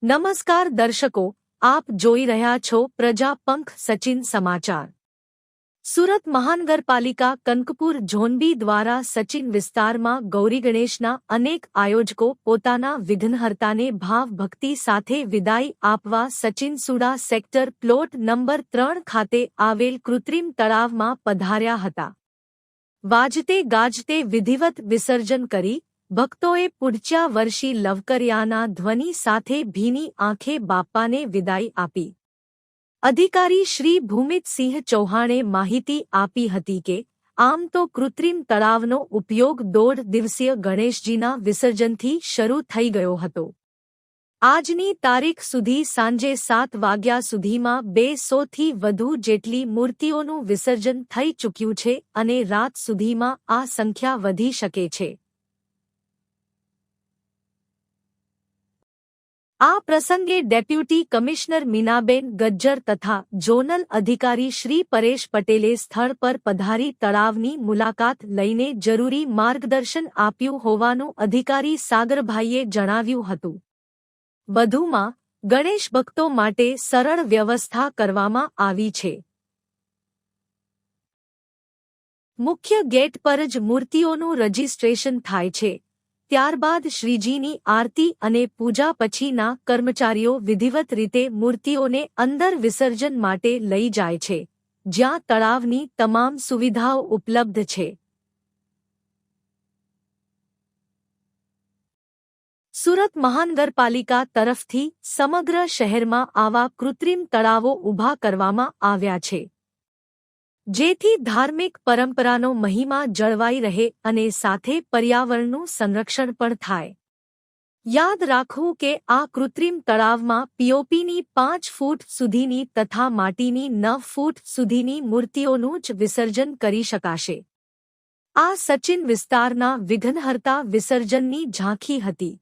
નમસ્કાર દર્શકો, આપ જોઈ રહ્યા છો પ્રજા પંખ સચિન સમાચાર। સુરત મહાનગરપાલિકા કનકપુર ઝોન બી દ્વારા સચિન વિસ્તારમાં ગૌરી ગણેશના અનેક આયોજકો પોતાના વિઘ્નહર્તાને ભાવભક્તિ સાથે વિદાય આપવા સચિનસુડા સેક્ટર પ્લોટ નંબર 3 ખાતે આવેલ કૃત્રિમ તળાવમાં પધાર્યા હતા। વાજતે ગાજતે વિધિવત વિસર્જન કરી ભક્તોએ પૂજ્યા વર્ષી લવકરિયાના ધ્વનિ સાથે ભીની આંખે બાપ્પાને વિદાય આપી। અધિકારી શ્રી ભૂમિતસિંહ ચૌહાણે માહિતી આપી હતી કે આમ તો કૃત્રિમ તળાવનો ઉપયોગ 1.5 દિવસીય ગણેશજીના વિસર્જનથી શરૂ થઈ ગયો હતો। આજની તારીખ સુધી સાંજે 7 વાગ્યા સુધીમાં 200થી વધુ જેટલી મૂર્તિઓનું વિસર્જન થઈ ચૂક્યું છે અને રાત સુધીમાં આ સંખ્યા વધી શકે છે। આ પ્રસંગે ડેપ્યુટી કમિશનર મીનાબેન ગજ્જર તથા ઝોનલ અધિકારી શ્રી પરેશ પટેલે સ્થળ પર પધારી તળાવની મુલાકાત લઈને જરૂરી માર્ગદર્શન આપ્યું હોવાનું અધિકારી સાગરભાઈએ જણાવ્યું હતું। વધુમાં ગણેશ ભક્તો માટે સરળ વ્યવસ્થા કરવામાં આવી છે। મુખ્ય ગેટ પર જ મૂર્તિઓનું રજીસ્ટ્રેશન થાય છે। ત્યારબાદ શ્રીજીની આરતી અને પૂજા પછીના કર્મચારીઓ વિધિવત રીતે મૂર્તિઓને અંદર વિસર્જન માટે લઈ જાય છે, જ્યાં તળાવની તમામ સુવિધાઓ ઉપલબ્ધ છે। સુરત મહાનગરપાલિકા તરફથી સમગ્ર શહેરમાં આવા કૃત્રિમ તળાવો ઊભા કરવામાં આવ્યા છે, જેથી ધાર્મિક પરંપરાનો મહિમા જળવાઈ રહે અને સાથે પર્યાવરણનું સંરક્ષણ પણ થાય। યાદ રાખવું કે આ કૃત્રિમ તળાવમાં પીઓપીની 5 ફૂટ સુધીની તથા માટીની 9 ફૂટ સુધીની મૂર્તિઓનું જ વિસર્જન કરી શકાશે। આ સચિન વિસ્તારના વિઘ્નહર્તા વિસર્જનની ઝાંખી હતી।